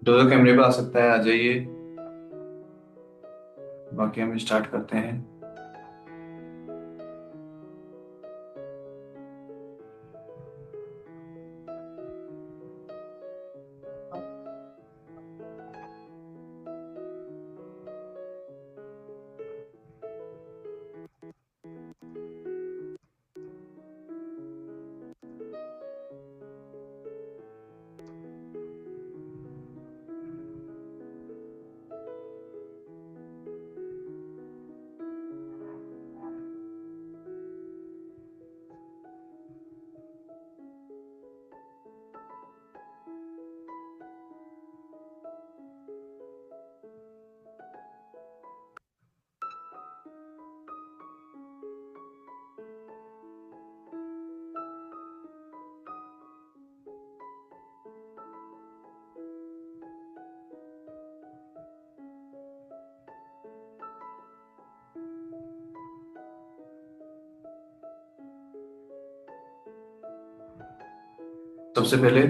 जो जो कैमरे पे आ सकता है आ जाइए। बाकी हम स्टार्ट करते हैं। सबसे पहले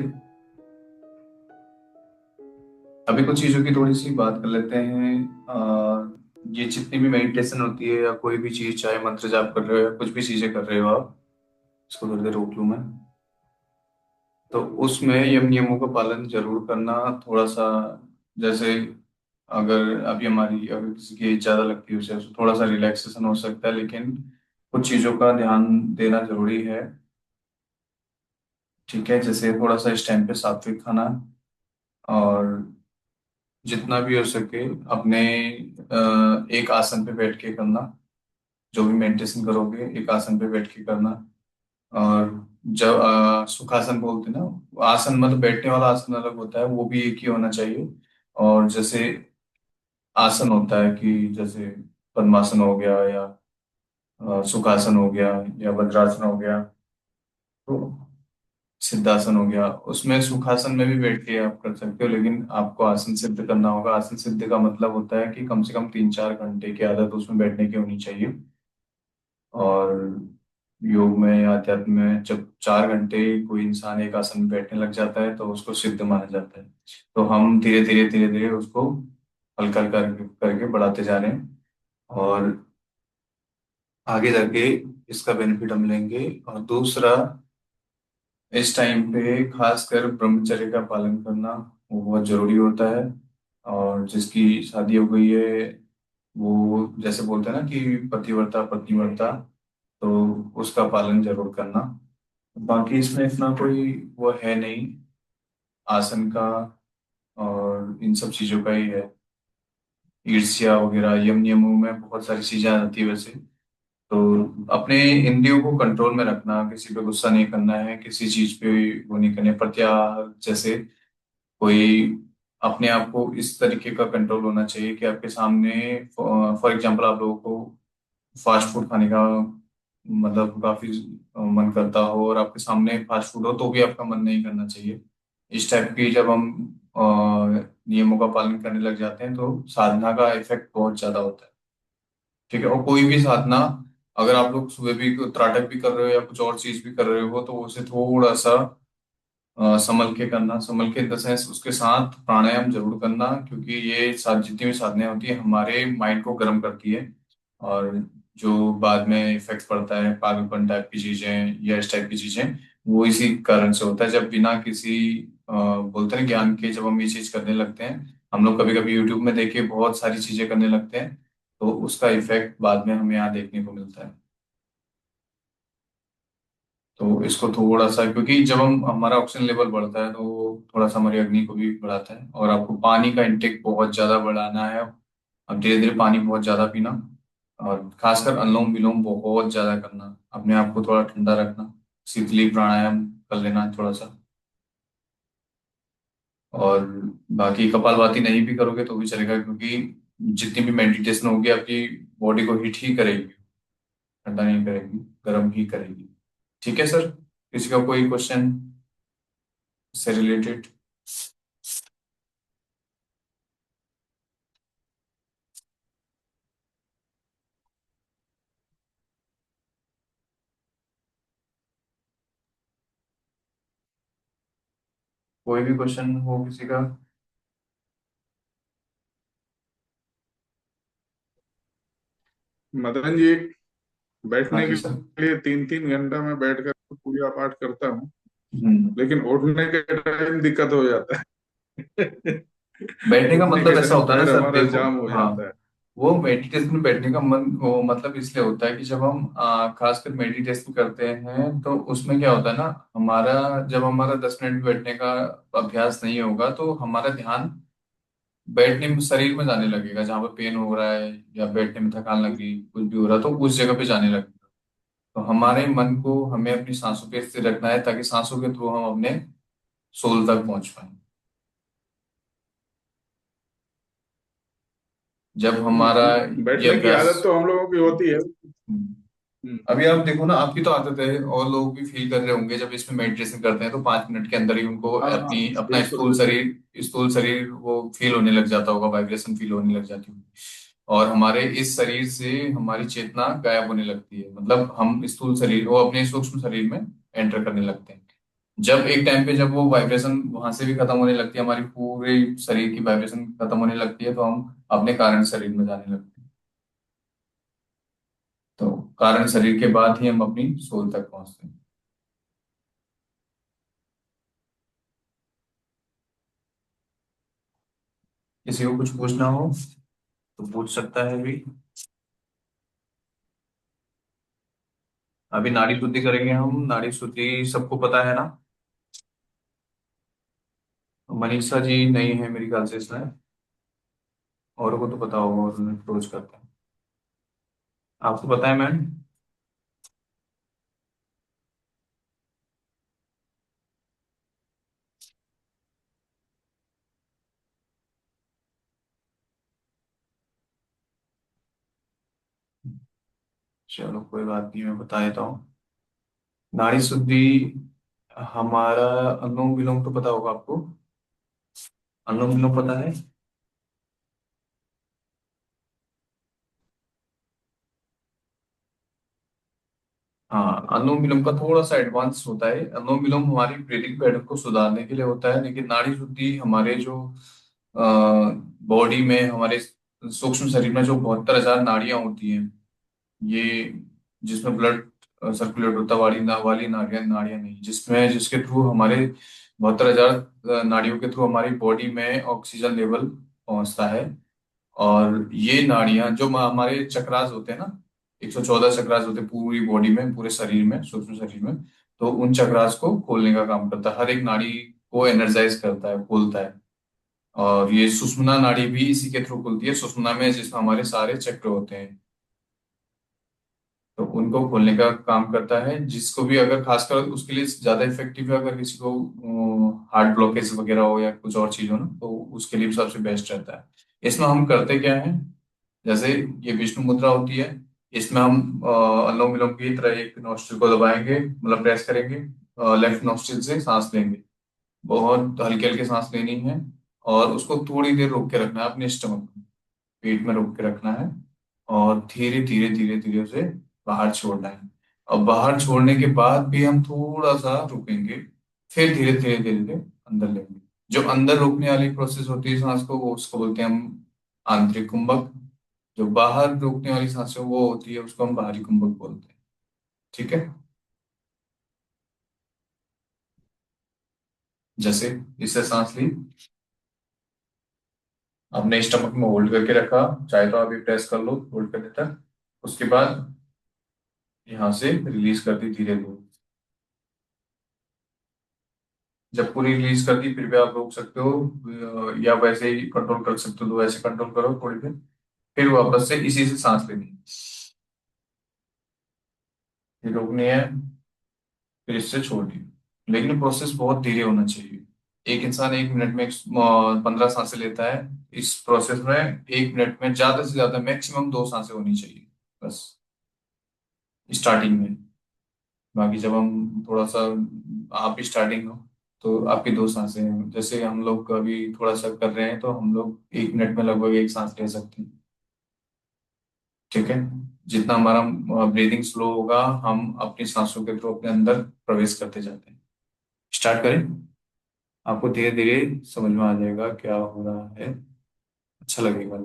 अभी कुछ चीजों की थोड़ी सी बात कर लेते हैं। ये जितनी भी मेडिटेशन होती है या कोई भी चीज, चाहे मंत्र जाप कर रहे हो या कुछ भी चीजें कर रहे हो आप, इसको थोड़ी देर रोक लूँ मैं। तो उसमें यम नियमों का पालन जरूर करना। थोड़ा सा, जैसे अगर अभी हमारी, अगर किसी की एज ज्यादा लगती है उसे तो थोड़ा सा रिलैक्सेशन हो सकता है, लेकिन कुछ चीजों का ध्यान देना जरूरी है। ठीक है, जैसे थोड़ा सा इस टाइम पे सात्विक खाना, और जितना भी हो सके अपने एक आसन पे बैठ के करना। जो भी मेडिटेशन करोगे एक आसन पे बैठ के करना। और जब सुखासन बोलते हैं ना, आसन मतलब बैठने वाला आसन अलग होता है, वो भी एक ही होना चाहिए। और जैसे आसन होता है कि जैसे पद्मासन हो गया, या सुखासन हो गया, या वज्रासन हो गया, तो सिद्धासन हो गया। उसमें सुखासन में भी बैठ के आप कर सकते हो, लेकिन आपको आसन सिद्ध करना होगा। आसन सिद्ध का मतलब होता है कि कम से कम 3-4 घंटे की आदत उसमें बैठने की होनी चाहिए। और योग में या अध्यात्म में जब 4 घंटे कोई इंसान एक आसन में बैठने लग जाता है तो उसको सिद्ध माना जाता है। तो हम धीरे धीरे उसको हल्का हल्का करके बढ़ाते जा रहे हैं। और आगे जाके इसका बेनिफिट हम लेंगे। और दूसरा, इस टाइम पे खासकर ब्रह्मचर्य का पालन करना वो बहुत जरूरी होता है। और जिसकी शादी हो गई है, वो जैसे बोलते हैं ना कि पतिव्रता पत्नीव्रता, तो उसका पालन जरूर करना। बाकी इसमें इतना कोई वो है नहीं, आसन का और इन सब चीजों का ही है। ईर्ष्या वगैरह यम नियमों में बहुत सारी चीजें आ जाती है वैसे। तो अपने इंद्रियों को कंट्रोल में रखना, किसी पे गुस्सा नहीं करना है, किसी चीज पे वो नहीं करने प्रत्याहार, जैसे कोई अपने आप को इस तरीके का कंट्रोल होना चाहिए कि आपके सामने, फॉर एग्जांपल, आप लोगों को फास्ट फूड खाने का मतलब काफी मन करता हो, और आपके सामने फास्ट फूड हो तो भी आपका मन नहीं करना चाहिए। इस टाइप की जब हम नियमों का पालन करने लग जाते हैं तो साधना का इफेक्ट बहुत ज्यादा होता है। ठीक है, और कोई भी साधना, अगर आप लोग सुबह भी त्राटक भी कर रहे हो या कुछ और चीज भी कर रहे हो तो उसे थोड़ा सा संभल के करना। संभल के इन द सेंस उसके साथ प्राणायाम जरूर करना, क्योंकि ये साथ जितनी भी साधनाएं होती है हमारे माइंड को गर्म करती है। और जो बाद में इफेक्ट पड़ता है, पागलपन टाइप की चीजें या इस टाइप की चीजें, वो इसी कारण से होता है। जब बिना किसी बोलते हैं ज्ञान के जब हम ये चीज करने लगते हैं, हम लोग कभी कभी यूट्यूब में देख के बहुत सारी चीजें करने लगते हैं, तो उसका इफेक्ट बाद में हमें यहाँ देखने को मिलता है। तो इसको थोड़ा सा, क्योंकि जब हम हमारा ऑक्सीजन लेवल बढ़ता है तो वो थोड़ा सा हमारी अग्नि को भी बढ़ाता है। और आपको पानी का इंटेक बहुत ज्यादा बढ़ाना है। अब धीरे धीरे पानी बहुत ज्यादा पीना, और खासकर अनुलोम विलोम बहुत ज्यादा करना, अपने आप को थोड़ा ठंडा रखना, शीतली प्राणायाम कर लेना थोड़ा सा। और बाकी कपालभाति नहीं भी करोगे तो भी चलेगा, क्योंकि जितनी भी मेडिटेशन होगी आपकी बॉडी को हीट ही करेगी, ठंडा नहीं करेगी, गर्म ही करेगी। ठीक है सर, किसी का कोई क्वेश्चन से रिलेटेड? कोई भी क्वेश्चन हो किसी का? मदन जी, हाँ बैठने जी के सर। लिए 3-3 घंटा मैं बैठकर पूजा पाठ करता हूँ, हम्म। लेकिन उठने के टाइम दिक्कत हो जाता है। बैठने का उठने मतलब के ऐसा टाइम होता है ना पैर सर, हमारा देखो। जाम हो हाँ, जाता है। वो मेडिटेशन में बैठने का मन, वो मतलब इसलिए होता है कि जब हम खासकर मेडिटेशन करते हैं तो उसमें क्या होता है ना, जब हमारा 10 मिनट भी बैठने का अभ्यास नहीं होगा तो हमारा ध्यान बैठने में, शरीर में जाने लगेगा, जहाँ पे पेन हो रहा है या बैठने में थकान लग रही, कुछ भी हो रहा है तो उस जगह पे जाने लगेगा। तो हमारे मन को हमें अपनी सांसों पे स्थिर रखना है ताकि सांसों के थ्रू हम अपने सोल तक पहुंच पाए। जब हमारा ये बैठने की अभ्यास। आदत तो हम लोगों की होती है। हम्म। हम्म, अभी आप देखो ना, आपकी तो आदत है और लोग भी फील कर रहे होंगे, जब इसमें मेडिटेशन करते हैं तो 5 मिनट के अंदर ही उनको हाँ हाँ, अपना बिल्कुल बिल्कुल। स्थूल शरीर वो फील होने लग जाता होगा, वाइब्रेशन फील होने लग जाती होगी। और हमारे इस शरीर से हमारी चेतना गायब होने लगती है, मतलब हम स्थूल शरीर वो अपने सूक्ष्म शरीर में एंटर करने लगते हैं। जब एक टाइम पे जब वो वाइब्रेशन वहां से भी खत्म होने लगती है, हमारी पूरे शरीर की वाइब्रेशन खत्म होने लगती है, तो हम अपने कारण शरीर में जाने लगते हैं। तो कारण शरीर के बाद ही हम अपनी सोल तक पहुंचते हैं। किसी को कुछ पूछना हो तो पूछ सकता है भी। अभी नाड़ी शुद्धि करेंगे हम। नाड़ी शुद्धि सबको पता है ना? मनीषा जी नहीं है मेरी ख्याल से इसमें, और को तो पता होगा और रोज करते हैं। आपको पता है मैम? चलो कोई बात नहीं, मैं बता देता हूँ। नाड़ी शुद्धि हमारा, अनुलोम विलोम तो पता होगा आपको? अनुलोम विलोम पता है? हाँ, अनुलोम विलोम का थोड़ा सा एडवांस होता है। अनुलोम विलोम हमारी ब्रीदिंग पैटर्न को सुधारने के लिए होता है, लेकिन नाड़ी शुद्धि हमारे जो बॉडी में, हमारे सूक्ष्म शरीर में जो 72,000 नाड़ियां होती हैं, ये जिसमें ब्लड सर्कुलेट होता है, वाली नाड़ियां नाड़ियां नहीं, जिसमें जिसके थ्रू हमारे 72,000 नाड़ियों के थ्रू हमारी बॉडी में ऑक्सीजन लेवल पहुंचता है। और ये नाड़ियां जो हमारे चक्रास होते हैं ना, 114 चक्रास होते हैं पूरी बॉडी में, पूरे शरीर में, सूक्ष्म शरीर में। तो उन चक्रास को खोलने का काम करता है, हर एक नाड़ी को एनर्जाइज करता है, खोलता है। और ये सुषुम्ना नाड़ी भी इसी के थ्रू खुलती है, सुषुम्ना में जिसमें हमारे सारे चक्र होते हैं, तो उनको खोलने का काम करता है। जिसको भी अगर खासकर उसके लिए ज्यादा इफेक्टिव है, अगर किसी को हार्ट ब्लॉकेज वगैरह हो या कुछ और चीज हो ना, तो उसके लिए भी सबसे बेस्ट रहता है। इसमें हम करते क्या है, जैसे ये विष्णु मुद्रा होती है, इसमें हम अनुलोम विलोम की तरह एक नोस्ट्रिल को दबाएंगे, मतलब प्रेस करेंगे, लेफ्ट नोस्ट्रिल से सांस लेंगे, बहुत हल्के हल्के सांस लेनी है। और उसको थोड़ी देर रोक के रखना है अपने स्टमक में, पेट में रोक के रखना है। और धीरे धीरे धीरे धीरे उसे बाहर छोड़ना है। और बाहर छोड़ने के बाद भी हम थोड़ा सा रुकेंगे, फिर धीरे धीरे धीरे धीरे अंदर लेंगे। जो अंदर रोकने वाली प्रोसेस होती है सांस को, वो उसको बोलते हैं हम आंतरिक कुंभक। जो बाहर रोकने वाली सांसें वो होती है, उसको हम बाहरी कुंभक बोलते हैं। ठीक है? जैसे इससे सांस ली, अपने स्टमक में होल्ड करके रखा, चाहे तो अभी प्रेस कर लो होल्ड करने तक। उसके बाद यहाँ से रिलीज कर दी धीरे धीरे। जब पूरी रिलीज कर दी फिर भी आप रोक सकते हो, या वैसे ही कंट्रोल कर सकते हो तो वैसे कंट्रोल करो थोड़ी देर, फिर वापस से इसी से सांस लेनी है। फिर रोकनी है, फिर इससे छोड़नी है। लेकिन प्रोसेस बहुत धीरे होना चाहिए। एक इंसान 1 मिनट में 15 सांसें लेता है। इस प्रोसेस में 1 मिनट में ज्यादा से ज्यादा मैक्सिमम 2 सांसें होनी चाहिए, बस, स्टार्टिंग में। बाकी जब हम थोड़ा सा, आप स्टार्टिंग हो तो आपकी 2 सांसें हैं। जैसे हम लोग अभी थोड़ा सा कर रहे हैं तो हम लोग 1 मिनट में लगभग एक सांस ले सकते हैं। ठीक है? जितना हमारा ब्रीदिंग स्लो होगा, हम अपनी सांसों के थ्रू अपने अंदर प्रवेश करते जाते हैं। स्टार्ट करें? आपको धीरे धीरे समझ में आ जाएगा क्या हो रहा है, अच्छा लगेगा।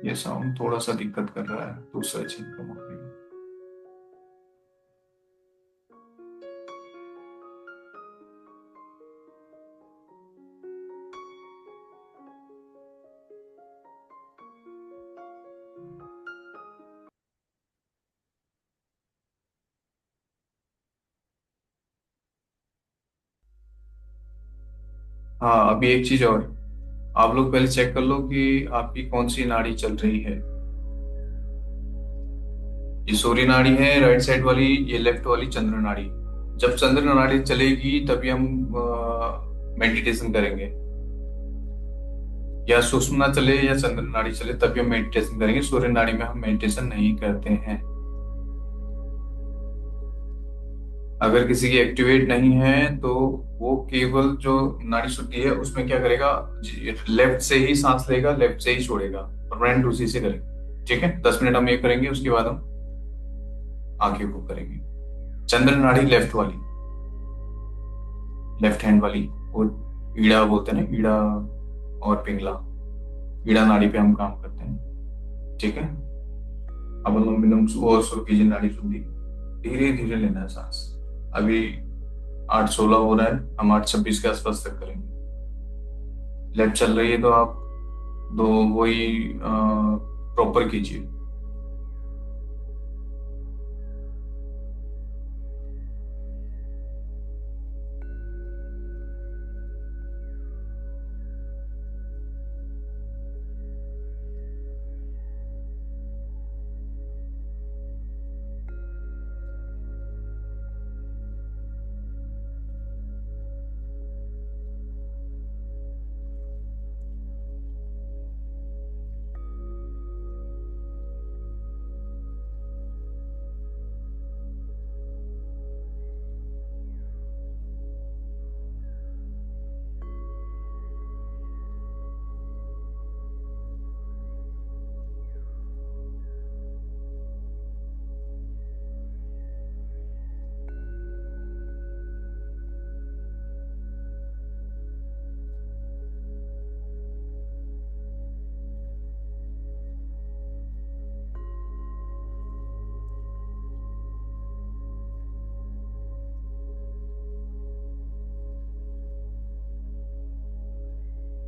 ये साउंड थोड़ा सा दिक्कत कर रहा है, तो सर्चिंग कम हो गई। हाँ, अभी एक चीज और, आप लोग पहले चेक कर लो कि आपकी कौन सी नाड़ी चल रही है। ये सूर्य नाड़ी है राइट साइड वाली, ये लेफ्ट वाली चंद्र नाड़ी। जब चंद्र नाड़ी चलेगी तभी हम मेडिटेशन करेंगे। या सुषुम्ना चले या चंद्र नाड़ी चले तभी हम मेडिटेशन करेंगे, सूर्य नाड़ी में हम मेडिटेशन नहीं करते हैं। अगर किसी की एक्टिवेट नहीं है तो वो केवल जो नाड़ी शुद्धि है उसमें क्या करेगा, लेफ्ट से ही सांस लेगा, लेफ्ट से ही छोड़ेगा, परमानेंट उसी से करेंगे। ठीक है, 10 मिनट हम ये करेंगे, उसके बाद हम आगे को करेंगे। चंद्र नाड़ी लेफ्ट वाली, लेफ्ट हैंड वाली, और ईड़ा बोलते हैं ना, ईड़ा और पिंगला, ईड़ा नाड़ी पे हम काम करते हैं। ठीक है, अब अनुलोम विलोम और शुरू कीजिए नाड़ी शुद्धि। धीरे धीरे लेना है सांस। अभी 8:16 हो रहा है, हम 8:26 के आसपास तक करेंगे। लेफ्ट चल रही है तो आप दो वही प्रॉपर कीजिए।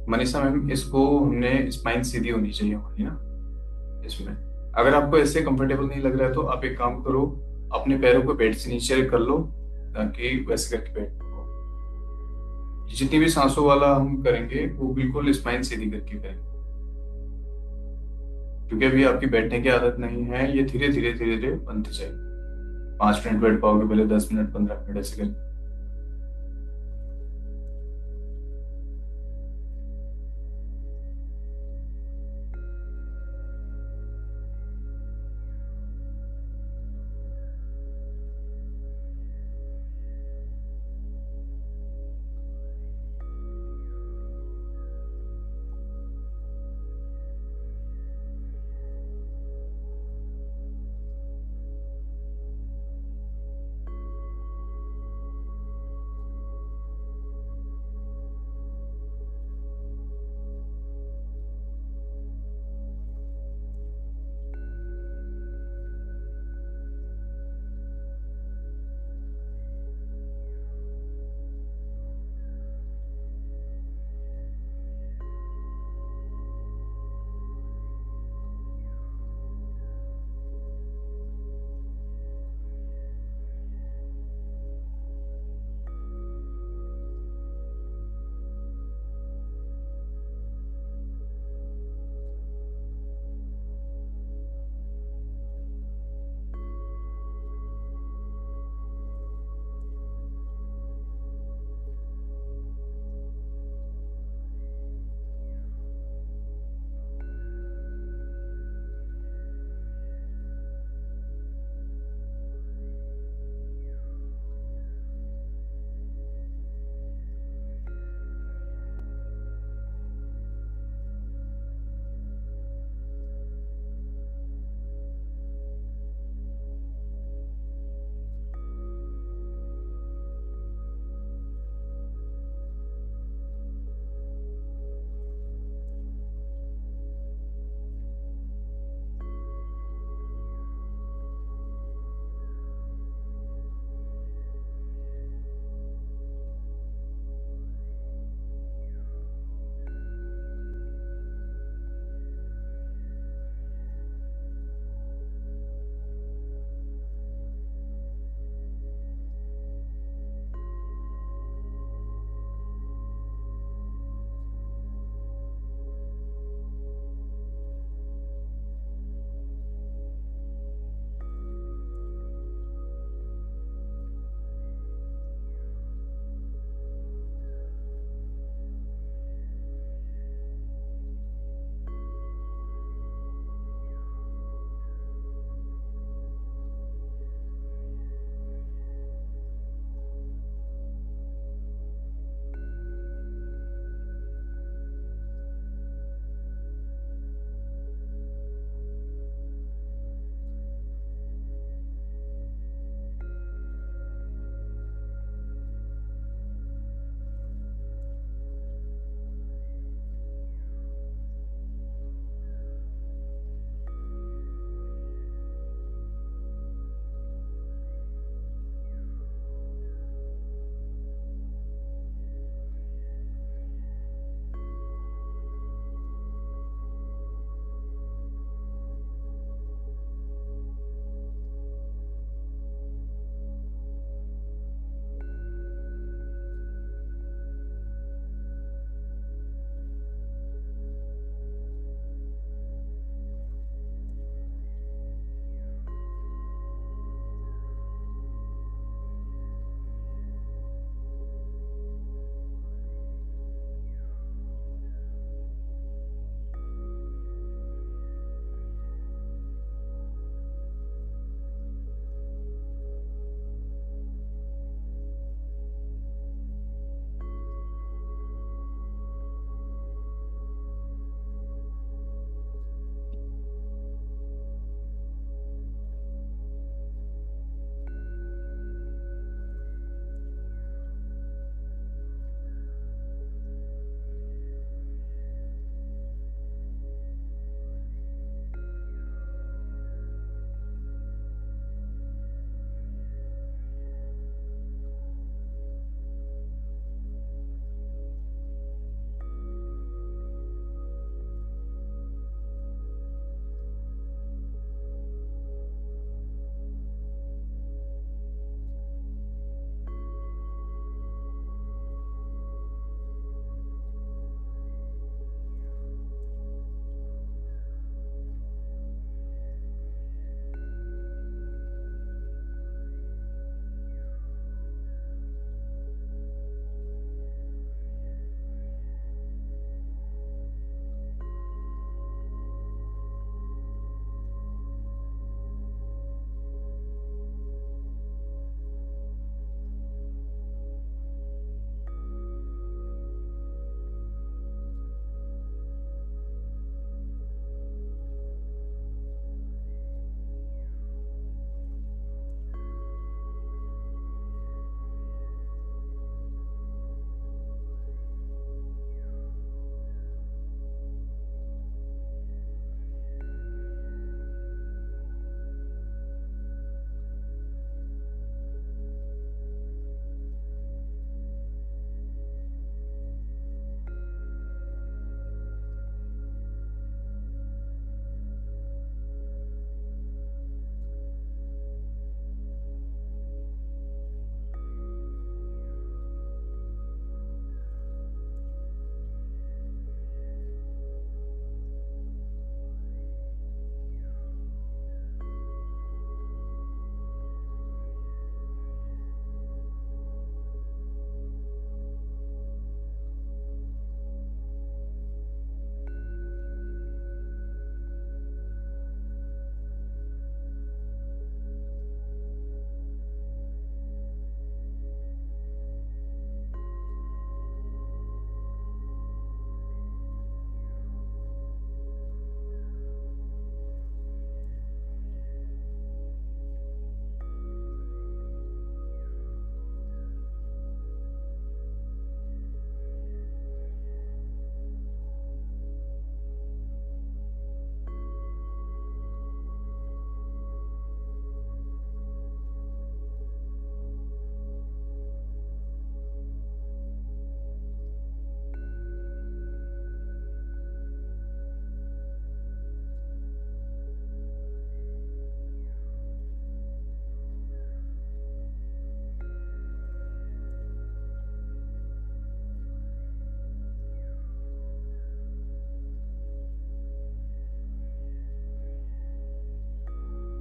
मनीषा मैम, इसको हमने स्पाइन सीधी होनी चाहिए हमारी ना इसमें। अगर आपको ऐसे कंफर्टेबल नहीं लग रहा है तो आप एक काम करो, अपने पैरों को बेड से नीचे कर लो, ताकि वैसे करके बैठ पाओ। जितनी भी सांसों वाला हम करेंगे वो बिल्कुल स्पाइन सीधी करके करेंगे, क्योंकि अभी आपकी बैठने की आदत नहीं है, ये धीरे धीरे धीरे धीरे बनती जाएगी। 5 मिनट बैठ पाओगे, पहले 10 मिनट, 15 मिनट ऐसे करके।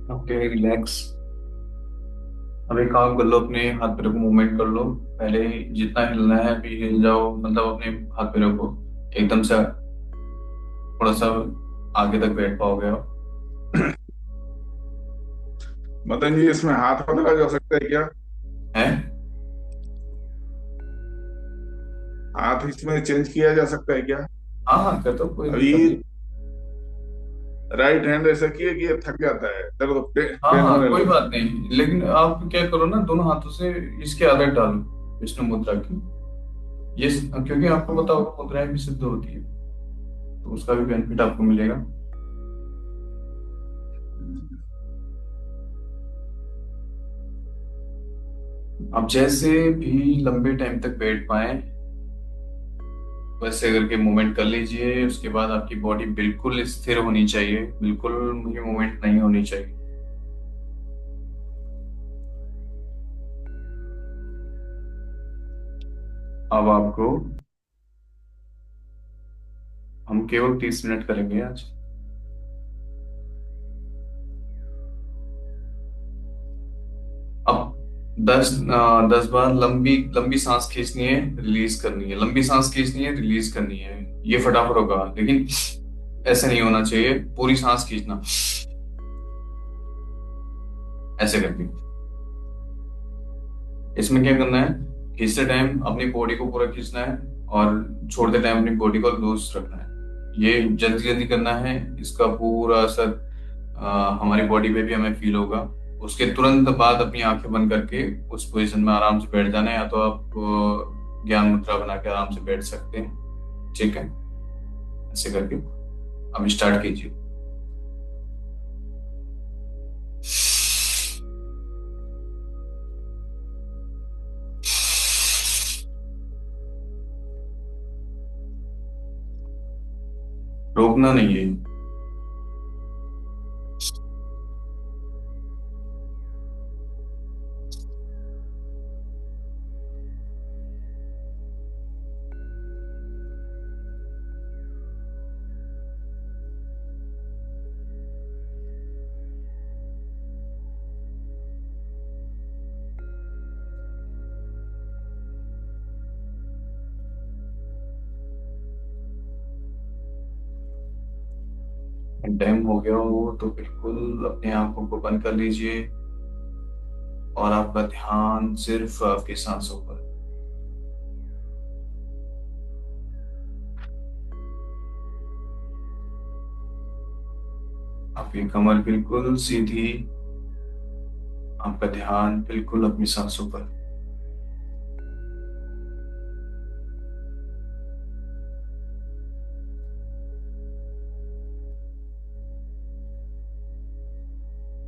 Okay, relax. अब एक काम कर लो, अपने हाथ पैरों को मूवमेंट कर लो। पहले जितना हिलना है अभी हिल जाओ, मतलब अपने हाथ पैरों को एकदम से थोड़ा सा आगे तक बैठ पाओगे आप। मदन जी, इसमें हाथ बदला जा सकता है क्या? है। हाथ इसमें चेंज किया जा सकता है क्या? हाँ हाँ, कर दो, कोई अभी दिक्कत नहीं। राइट हैंड ऐसा किए कि ये थक जाता है, दर्द हाँ पेन हाँ, होने कोई लगता बात नहीं, लेकिन आप क्या करो ना, दोनों हाथों से इसकी आदत डालो विष्णु मुद्रा की। ये क्योंकि आपको पता होगा मुद्राएं भी सिद्ध होती है, तो उसका भी बेनिफिट आपको मिलेगा। है। आप जैसे भी लंबे टाइम तक बैठ पाए वैसे करके मूवमेंट कर लीजिए। उसके बाद आपकी बॉडी बिल्कुल स्थिर होनी चाहिए, बिल्कुल मुझे मूवमेंट नहीं होनी चाहिए। अब आपको, हम केवल 30 मिनट करेंगे आज। अब 10 बार लंबी लंबी सांस खींचनी है, रिलीज करनी है, लंबी सांस खींचनी है, रिलीज करनी है। ये फटाफट होगा, लेकिन ऐसे नहीं होना चाहिए। पूरी सांस खींचना, ऐसे करके। इसमें क्या करना है, खींचते टाइम अपनी बॉडी को पूरा खींचना है, और छोड़ते टाइम अपनी बॉडी को लूज रखना है। ये जल्दी जल्दी करना है, इसका पूरा असर हमारी बॉडी पे भी हमें फील होगा। उसके तुरंत बाद अपनी आंखें बंद करके उस पोजीशन में आराम से बैठ जाना है, या तो आप ज्ञान मुद्रा बना के आराम से बैठ सकते हैं। ठीक है, ऐसे करके अब स्टार्ट कीजिए। रोकना नहीं है। टाइम हो गया हो तो बिल्कुल अपनी आंखों को बंद कर लीजिए, और आपका ध्यान सिर्फ आपकी सांसों पर। आपकी कमर बिल्कुल सीधी, आपका ध्यान बिल्कुल अपनी सांसों पर।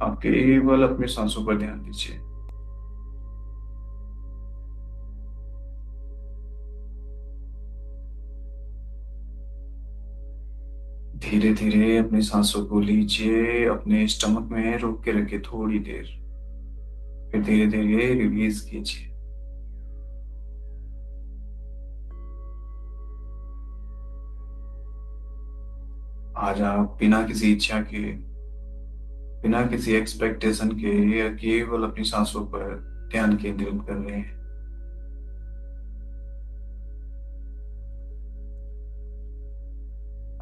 आप केवल अपनी सांसों पर ध्यान दीजिए। धीरे धीरे अपनी सांसों को लीजिए, अपने स्टमक में रोक के रखिए थोड़ी देर, फिर धीरे धीरे रिलीज कीजिए। आज आप बिना किसी इच्छा के, बिना किसी एक्सपेक्टेशन के, या केवल अपनी सांसों पर ध्यान केंद्रित कर रहे हैं।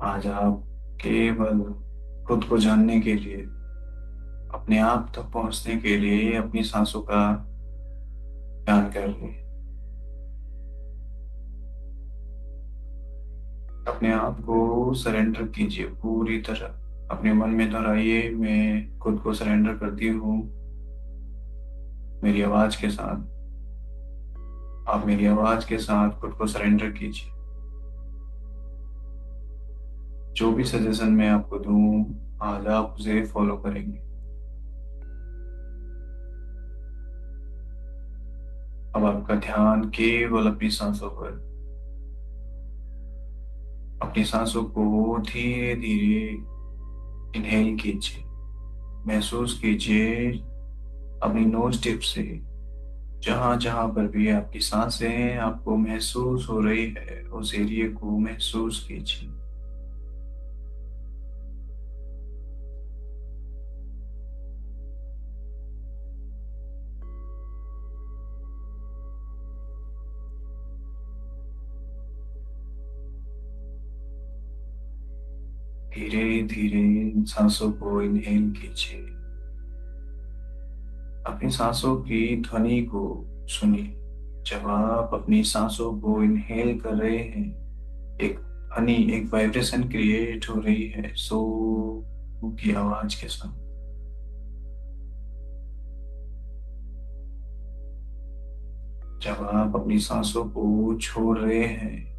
आज आप केवल खुद को जानने के लिए, अपने आप तक पहुंचने के लिए अपनी सांसों का ध्यान कर रहे हैं। अपने आप को सरेंडर कीजिए पूरी तरह। अपने मन में दोहराइए, मैं खुद को सरेंडर करती हूँ मेरी आवाज के साथ। आप मेरी आवाज के साथ खुद को सरेंडर कीजिए। जो भी सजेशन मैं आपको दूं, आज आप उसे फॉलो करेंगे। अब आपका ध्यान केवल अपनी सांसों पर। अपनी सांसों को धीरे धीरे इनहेल कीजिए। महसूस कीजिए अपनी नोज टिप से, जहां जहां पर भी आपकी सांसें आपको महसूस हो रही है उस एरिया को महसूस कीजिए। धीरे धीरे इन सांसों को इनहेल कीजिए। अपनी सांसों की ध्वनि को सुनिए। जब आप अपनी सांसों को इनहेल कर रहे हैं, एक ध्वनि, एक वाइब्रेशन क्रिएट हो रही है सो की आवाज के साथ। जब आप अपनी सांसों को छोड़ रहे हैं,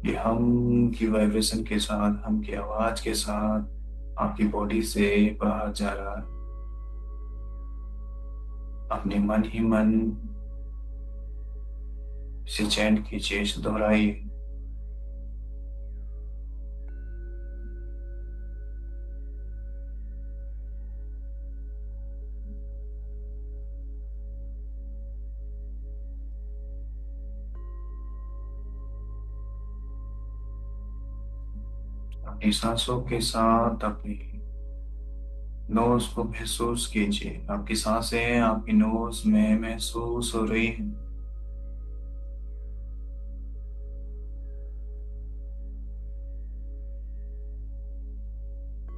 ये हम की वाइब्रेशन के साथ, हम की आवाज के साथ आपकी बॉडी से बाहर जा रहा है। अपने मन ही मन इसे चैंट कीजिए, इसे दोहराइए। अपनी सांसों के साथ अपनी नोज को महसूस कीजिए। आपकी सांसें आपकी नोज में महसूस हो रही हैं।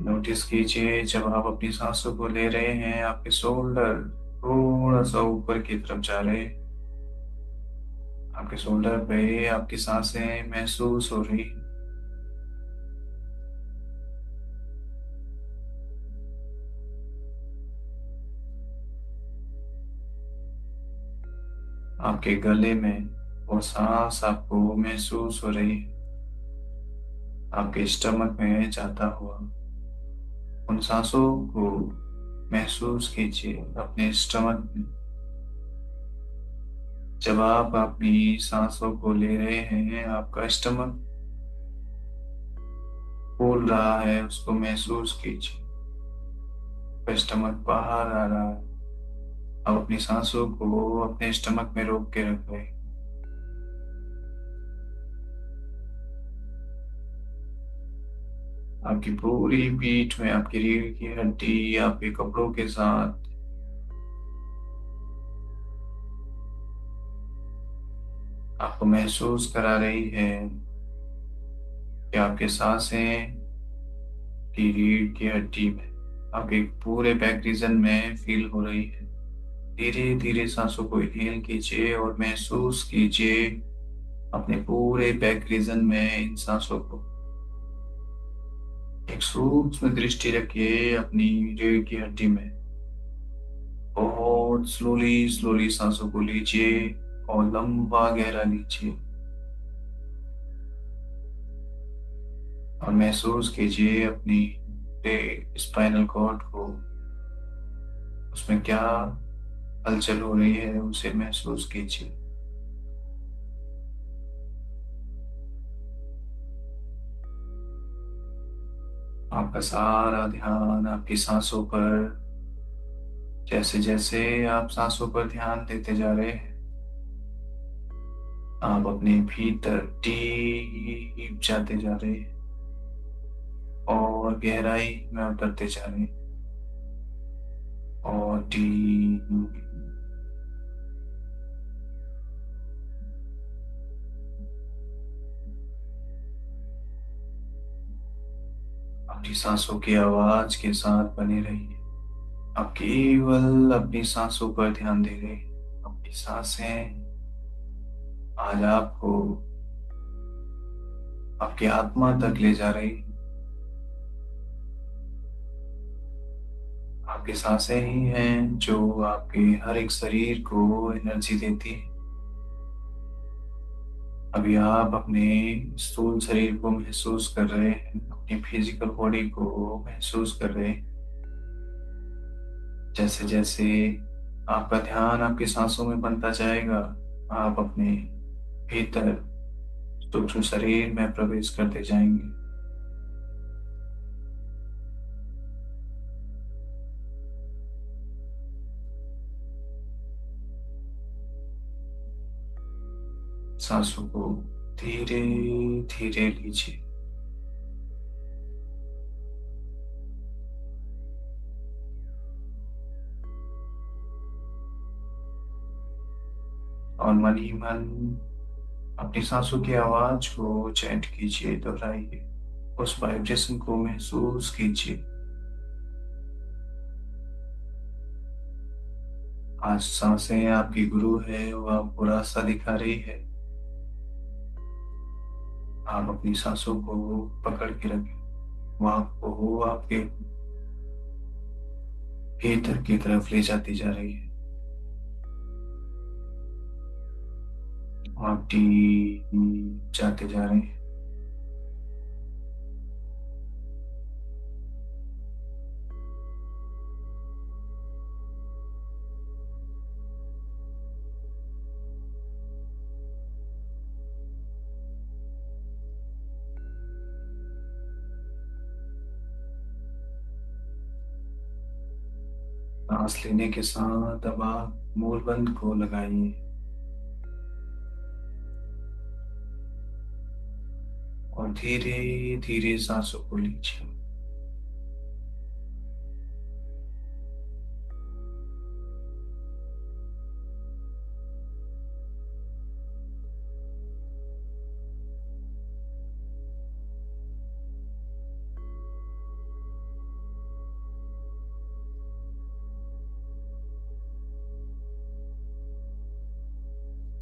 नोटिस कीजिए जब आप अपनी सांसों को ले रहे हैं, आपके शोल्डर थोड़ा सा ऊपर की तरफ जा रहे हैं। आपके शोल्डर पे आपकी सांसें महसूस हो रही हैं। आपके गले में वो सांस आपको महसूस हो रही है। आपके स्टमक में जाता हुआ उन सांसों को महसूस कीजिए अपने स्टमक में। जब आप अपनी सांसों को ले रहे हैं, आपका स्टमक फूल रहा है, उसको महसूस कीजिए। आपका स्टमक बाहर आ रहा है। आप अपनी सांसों को अपने स्टमक में रोक के रख रहे हैं। आपकी पूरी पीठ में, आपकी रीढ़ की हड्डी आपके कपड़ों के साथ आपको महसूस करा रही है कि आपके सांसें की रीढ़ की हड्डी में, आपके पूरे बैक रीजन में फील हो रही है। धीरे धीरे सांसों को इनहेल कीजिए और महसूस कीजिए अपने पूरे बैक रीजन में इन सांसों को। एक सूक्ष्म दृष्टि रखिए अपनी रीढ़ की हड्डी में। बहुत स्लोली स्लोली सांसों को लीजिए और लंबा गहरा लीजिए और महसूस कीजिए अपनी स्पाइनल कॉर्ड को। उसमें क्या हलचल हो रही है उसे महसूस कीजिए। आपका सारा ध्यान आपकी सांसों पर, जैसे जैसे आप सांसों पर ध्यान देते जा रहे हैं, आप अपने भीतर डीप जाते जा रहे हैं और गहराई में उतरते जा रहे हैं और डीप। अपनी सांसों की आवाज के साथ बने रहिए। आप केवल अपनी सांसों पर ध्यान दे रहे हैं। अपनी सांसें आज आपको आपकी आत्मा तक ले जा रही है। आपकी सांसें ही हैं जो आपके हर एक शरीर को एनर्जी देती है। अभी आप अपने स्थूल शरीर को महसूस कर रहे हैं, अपनी फिजिकल बॉडी को महसूस कर रहे हैं। जैसे जैसे आपका ध्यान आपकी सांसों में बनता जाएगा, आप अपने भीतर सूक्ष्म शरीर में प्रवेश करते जाएंगे। सांसों को धीरे धीरे लीजिए और मन ही मन अपनी सांसों की आवाज को चैंट कीजिए, दोहराइए। उस वाइब्रेशन को महसूस कीजिए। आज सांसें आपकी गुरु है, वो आपको रास्ता दिखा रही है। आप अपनी सांसों को पकड़ के रखें। वो आपको आपके भीतर की तरफ ले जाती जा रही है। आप डीप जाते जा रहे हैं। सांस लेने के साथ अब आप मूल बंद को लगाइए और धीरे धीरे सांसों को लीजिए।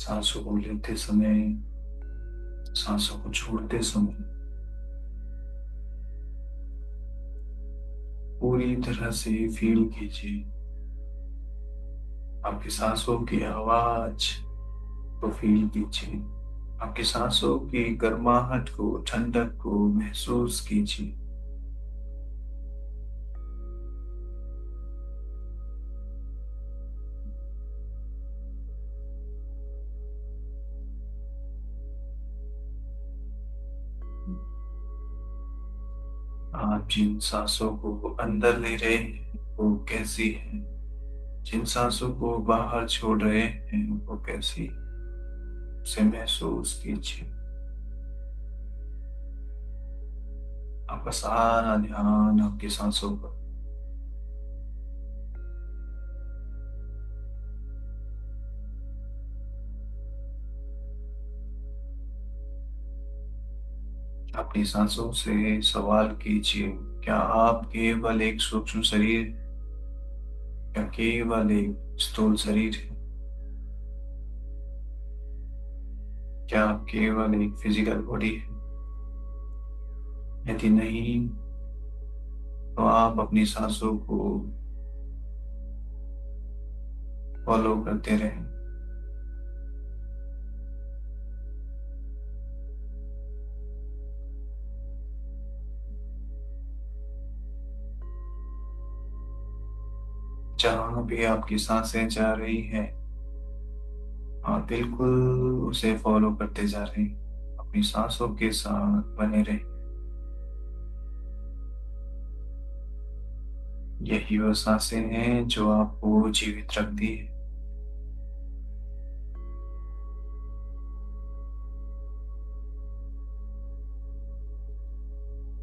सांसों को लेते समय, सांसों को छोड़ते समय पूरी तरह से फील कीजिए। आपकी सांसों की आवाज को फील कीजिए। आपकी सांसों की गर्माहट को, ठंडक को महसूस कीजिए। आप जिन सांसों को अंदर ले रहे हैं वो कैसी है, जिन सांसों को बाहर छोड़ रहे हैं वो कैसी, उसे महसूस कीजिए। आपका सारा ध्यान आपकी सांसों पर। अपनी सांसों से सवाल कीजिए, क्या आप केवल एक सूक्ष्म शरीर, क्या केवल एक स्थूल शरीर है? क्या आप केवल एक फिजिकल बॉडी है? यदि नहीं, तो आप अपनी सांसों को फॉलो करते रहें। जहां भी आपकी सांसें जा रही हैं, आप बिल्कुल उसे फॉलो करते जा रहे हैं। अपनी सांसों के साथ बने रहें। यही वो सांसें हैं जो आपको जीवित रखती है।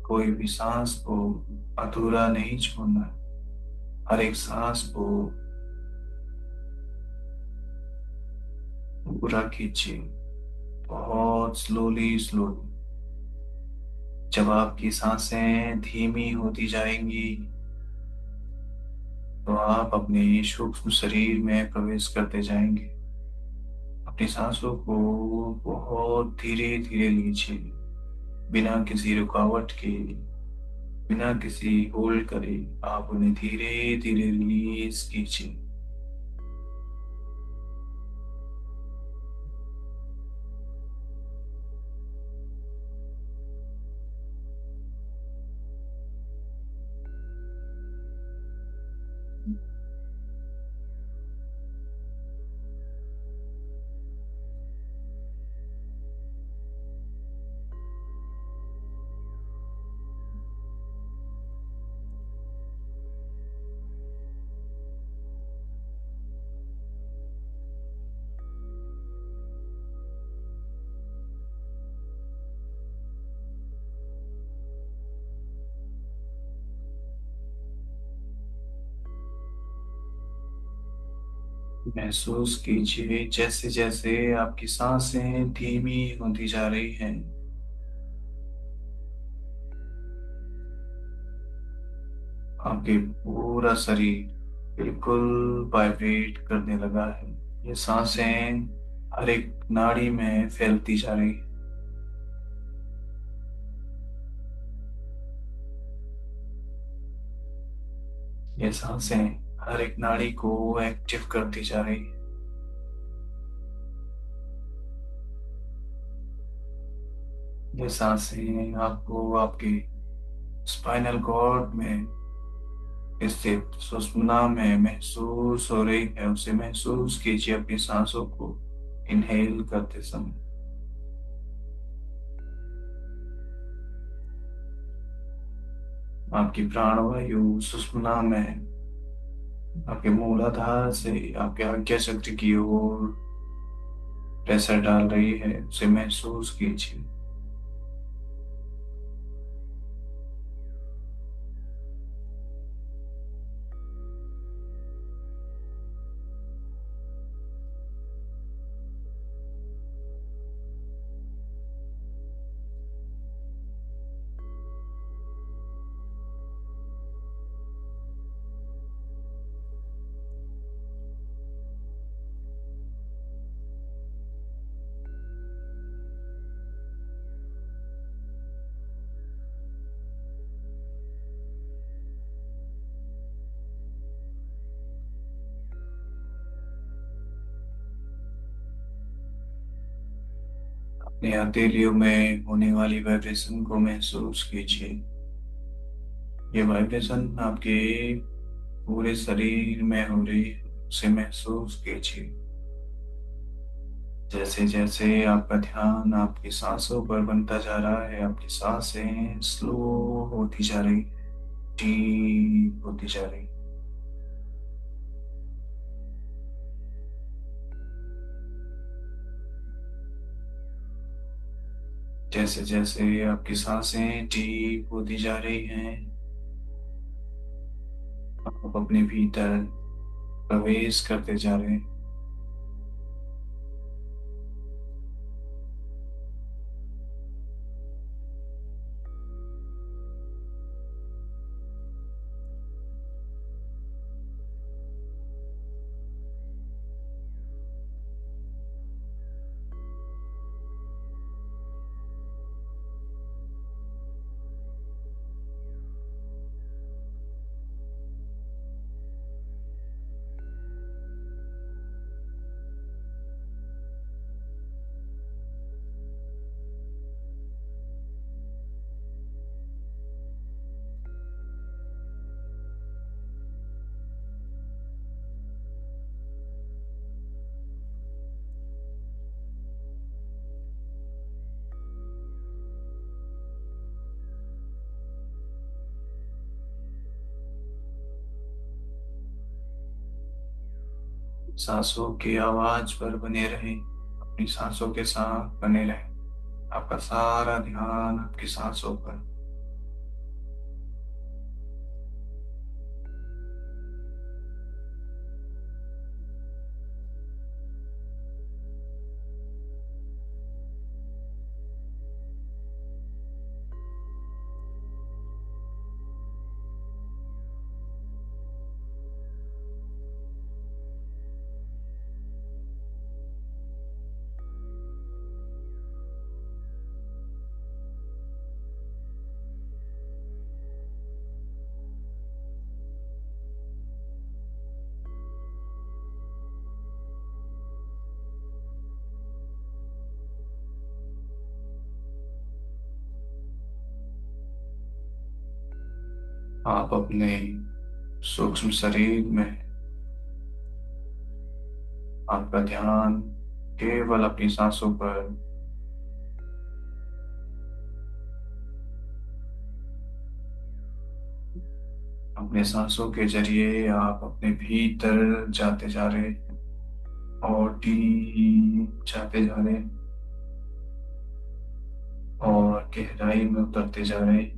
कोई भी सांस को अधूरा नहीं छोड़ना है। हर एक सांस को पूरा खींचिए, बहुत स्लोली स्लोली। जब आपकी सांसें धीमी होती जाएंगी, तो आप अपने सूक्ष्म शरीर में प्रवेश करते जाएंगे। अपनी सांसों को बहुत धीरे धीरे लीजिए, बिना किसी रुकावट के, बिना किसी होल्ड करे। आप उन्हें धीरे धीरे रिलीज कीजिए। महसूस कीजिए जैसे जैसे आपकी सांसें धीमी होती जा रही हैं, आपके पूरा शरीर बिल्कुल वाइब्रेट करने लगा है। ये सांसें हर एक नाड़ी में फैलती जा रही है। ये सांसें हर एक नाड़ी को एक्टिव करती जा रही है। ये सांसें आपको आपके स्पाइनल कॉर्ड में स्थित सुषुम्ना में महसूस हो रही है। उसे महसूस कीजिए अपनी सांसों को इनहेल करते समय। आपकी प्राणवायु सुषुम्ना में आपके मूलाधार से आपके आज्ञा चक्र की ओर प्रेशर डाल रही है, उसे महसूस कीजिए। अपनी हथेलियों में होने वाली वाइब्रेशन को महसूस कीजिए। ये वाइब्रेशन आपके पूरे शरीर में हो रही है, उसे महसूस कीजिए। जैसे जैसे आपका ध्यान आपकी सांसों पर बनता जा रहा है, आपकी सांसें स्लो होती जा रही, डीप होती जा रही। जैसे जैसे आपकी सांसें डीप होती जा रही हैं, आप अपने भीतर प्रवेश करते जा रहे हैं। सांसों की आवाज पर बने रहें, अपनी सांसों के साथ बने रहें। आपका सारा ध्यान आपकी सांसों पर। आप अपने सूक्ष्म शरीर में आपका ध्यान केवल अपनी सांसों पर। अपने सांसों के जरिए आप अपने भीतर जाते जा रहे हैं और डीप जाते जा रहे हैं और गहराई में उतरते जा रहे हैं।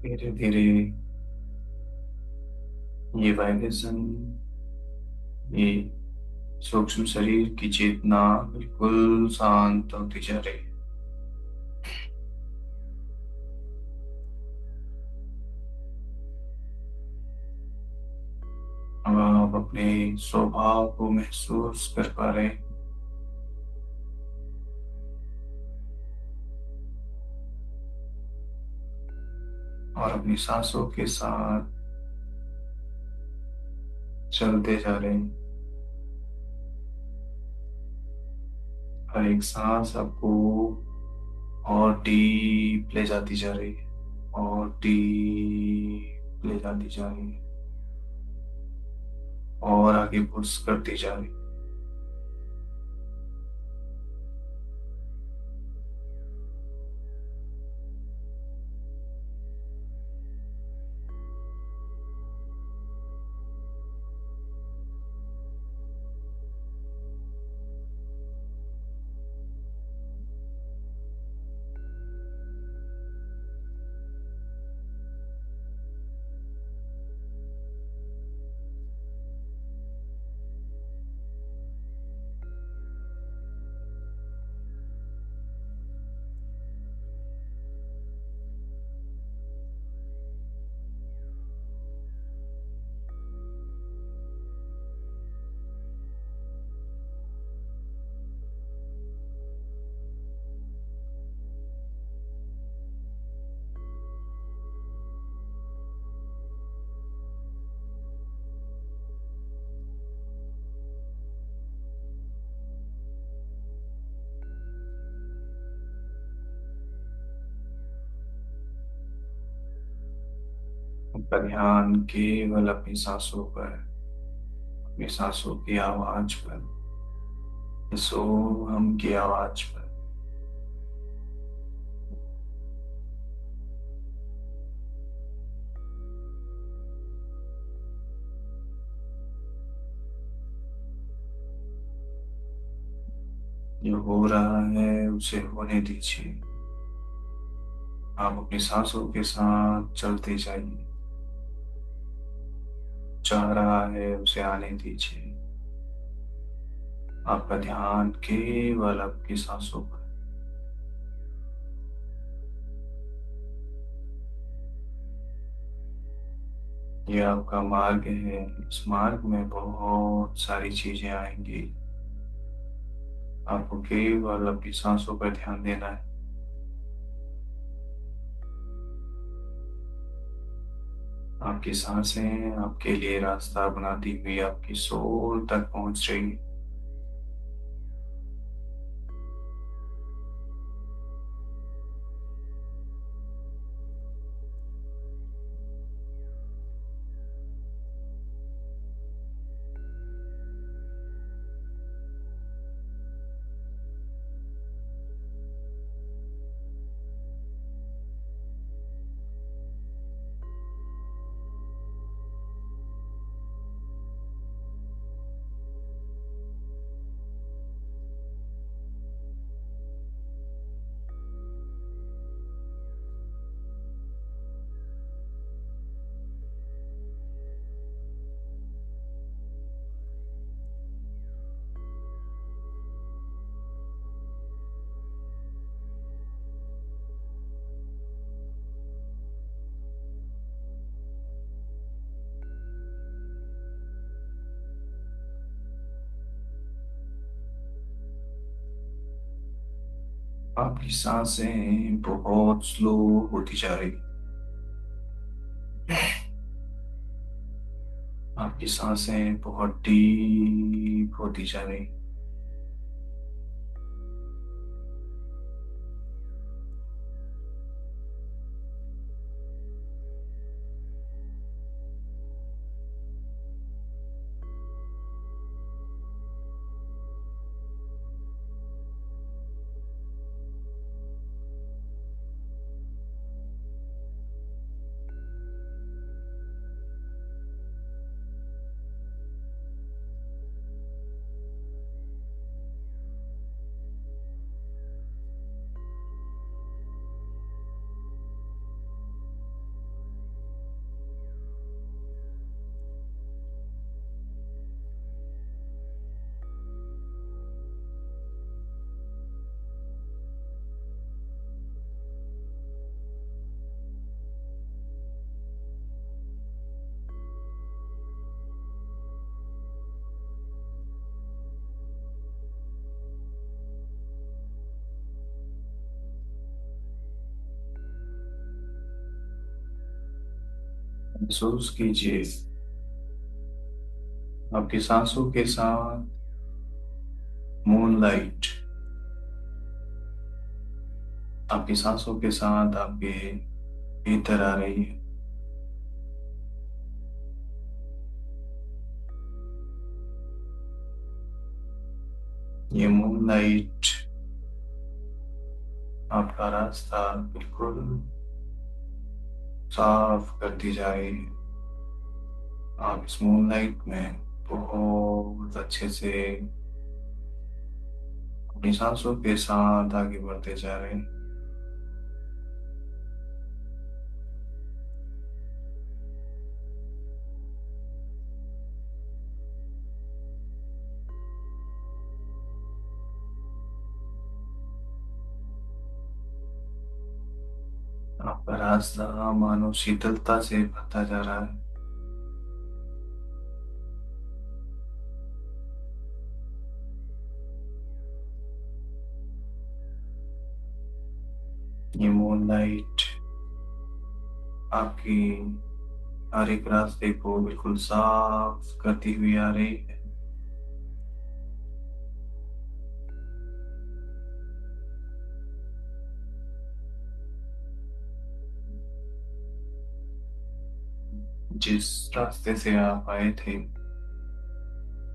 धीरे धीरे ये वाइब्रेशन, ये सूक्ष्म शरीर की चेतना बिल्कुल शांत होती जा रही है। अब आप अपने स्वभाव को महसूस कर पा रहे हैं और अपनी सांसों के साथ चलते जा रहे हैं। हर एक सांस आपको और डीप ले जाती जा रही है, और डीप ले जाती जा रही है, और आगे पुश करती जा रही है। आपका ध्यान केवल अपनी सांसों पर, अपनी सांसों की आवाज पर, इस ओम की आवाज पर। जो हो रहा है उसे होने दीजिए। आप अपनी सांसों के साथ चलते जाइए। चाह रहा है उसे आने दीजिए। आपका ध्यान केवल आपकी सांसों पर। ये आपका मार्ग है। इस मार्ग में बहुत सारी चीजें आएंगी। आपको केवल अपनी सांसों पर ध्यान देना है। आपकी सांसें आपके लिए रास्ता बनाती हुई आपकी सोल तक पहुंच रही है। आपकी सांसें बहुत स्लो होती जा रही है। आपकी सांसें बहुत डीप होती जा रही है। महसूस कीजिए आपकी सांसों के साथ मूनलाइट, आपकी सांसों के साथ आपके भीतर आ रही है। ये मूनलाइट आपका रास्ता बिल्कुल साफ करती जा रही है। आप इस मूनलाइट में बहुत अच्छे से अपनी सांसों के साथ आगे बढ़ते जा रहे हैं। आपका रास्ता मानो शीतलता से भरता जा रहा है। ये मूनलाइट आपकी हर एक रास्ते को बिल्कुल साफ करती हुई आ रही है। जिस रास्ते से आप आए थे,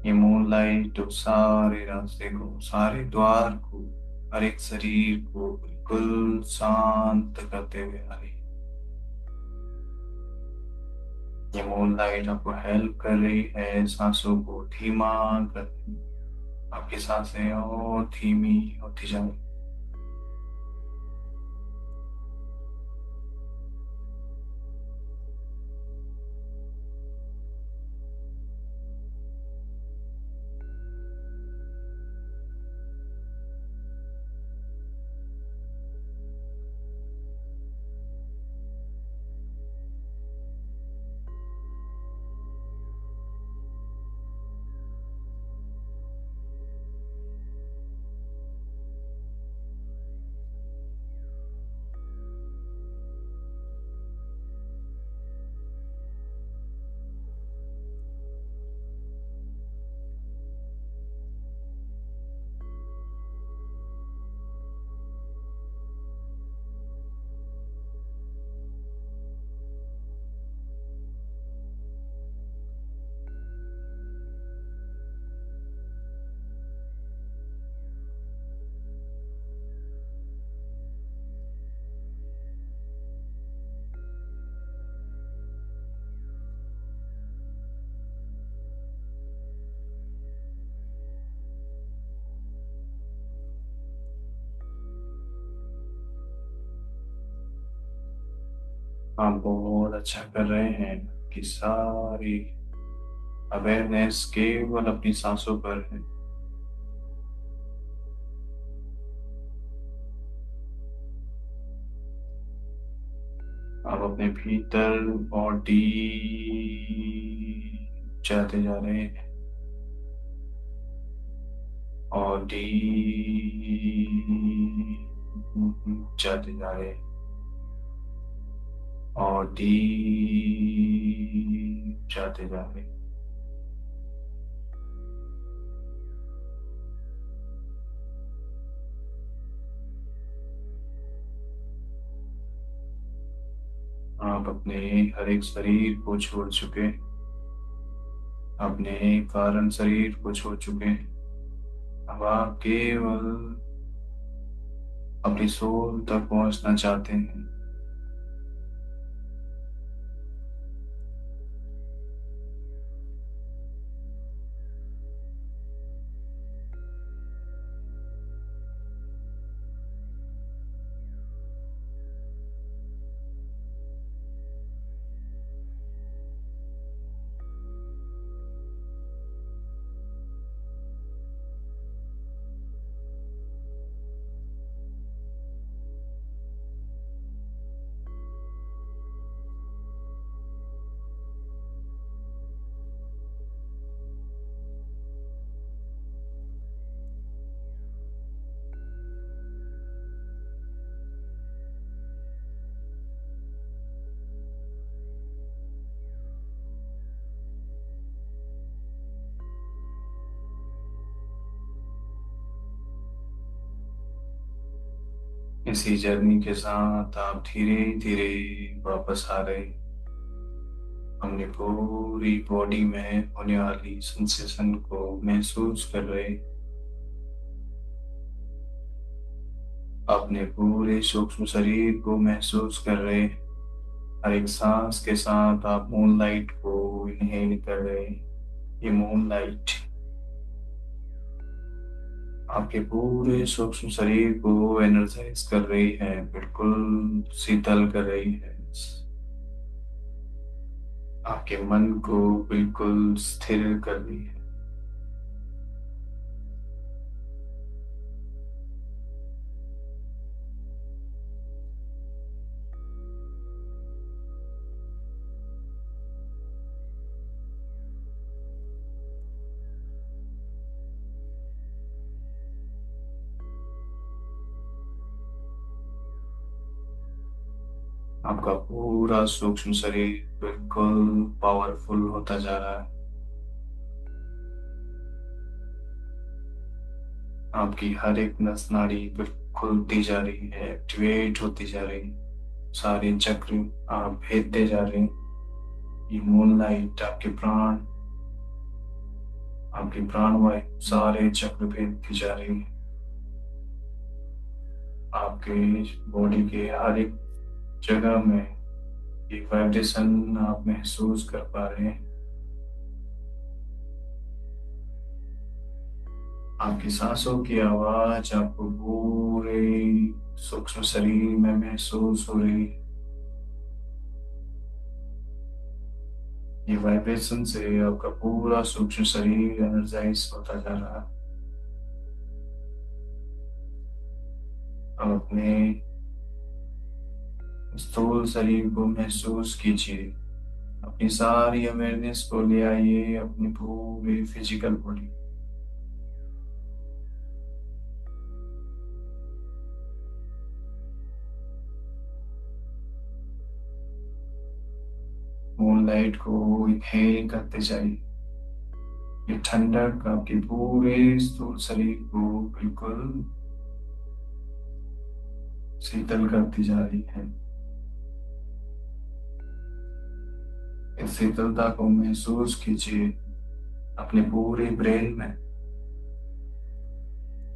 ये मूनलाइट उस सारे रास्ते को, सारे द्वार को, हर एक शरीर को बिल्कुल शांत करते हुए आ रही है। ये मूनलाइट आपको हेल्प कर रही है सांसों को धीमा करने में। आपकी सांसें और धीमी होती जाए। आप बहुत अच्छा कर रहे हैं कि सारी अवेयरनेस केवल अपनी सांसों पर है। आप अपने भीतर और डीप जाते जा रहे हैं और डीप जाते जा रहे हैं और डीप जाते जा रहे हैं। आप अपने हर एक शरीर को छोड़ चुके हैं, अपने कारण शरीर को छोड़ चुके हैं। अब आप केवल अपनी सोल तक पहुंचना चाहते हैं। इसी जर्नी के साथ आप धीरे धीरे वापस आ रहे। अपनी पूरी बॉडी में होने वाली सेंसेशन को महसूस कर रहे। अपने पूरे सूक्ष्म शरीर को महसूस कर रहे। हर एक सांस के साथ आप मूनलाइट को इनहेल कर रहे। ये मूनलाइट आपके पूरे सूक्ष्म शरीर को एनर्जाइज कर रही है, बिल्कुल शीतल कर रही है। आपके मन को बिल्कुल स्थिर कर रही है। आपका पूरा सूक्ष्म शरीर बिल्कुल पावरफुल होता जा रहा है। आपकी हर एक नस नाड़ी बिल्कुल खुलती जा रही है, एक्टिवेट होती जा रही है। सारे चक्र आप भेदते जा रहे हैं। ये मूनलाइट आपके प्राणवायु सारे चक्र भेदती जा रही है। आपके बॉडी के हर एक जगह में ये वाइब्रेशन आप महसूस कर पा रहे हैं। आपकी सांसों की आवाज आपको पूरे सूक्ष्म शरीर में महसूस हो रही है। ये वाइब्रेशन से आपका पूरा सूक्ष्म शरीर एनर्जाइज होता जा रहा है। अब अपने स्थूल शरीर को महसूस कीजिए। अपनी सारी अवेयरनेस को ले आइए अपनी पूरी फिजिकल बॉडी। मूनलाइट को इनहेल करते जाइए। ये ठंडक आपके पूरे स्थूल शरीर को बिल्कुल शीतल करती जा रही है। इस शीतलता को महसूस कीजिए अपने पूरे ब्रेन में,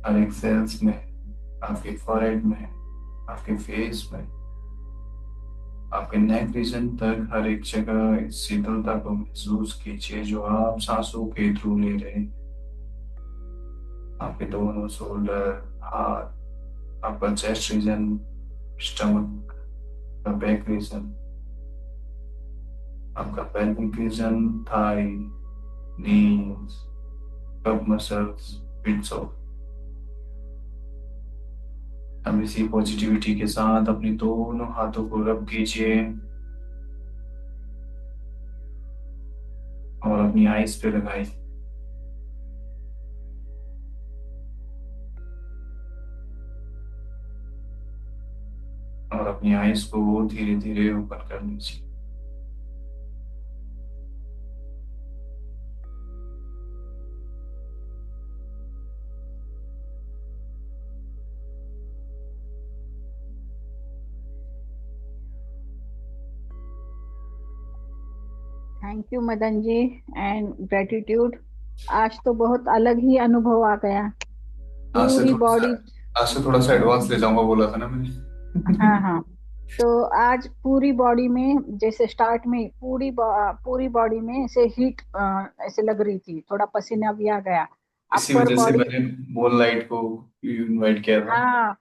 हर एक सेल्स में, आपके फॉरहेड में, आपके फेस में, आपके नेक रीजन तक हर एक जगह इस शीतलता को महसूस कीजिए जो आप सांसों के थ्रू ले रहे हैं। आपके दोनों शोल्डर, हाथ, आपका चेस्ट रीजन, स्टमक का बैक रीजन, आपका pelvic region, thigh, knees, calf muscles, पिट्स ऑफ। अब इसी पॉजिटिविटी के साथ अपने दोनों हाथों को रब कीजिए और अपनी आईज पे लगाइए और अपनी आईज को धीरे धीरे ओपन कर लीजिए। Thank you Madan ji and gratitude. आज तो बहुत अलग ही अनुभव आ गया। आज से पूरी थोड़ा सा बॉडी। आज से थोड़ा सा एडवांस ले जाऊंगा बोला था ना मैंने। हाँ हाँ। तो आज पूरी बॉडी में जैसे स्टार्ट में पूरी बॉडी में ऐसे हीट ऐसे लग रही थी, थोड़ा पसीना भी आ गया। इसी अपर वजह से बॉडी। मैंने मून लाइट को इनवाइट किया था। हाँ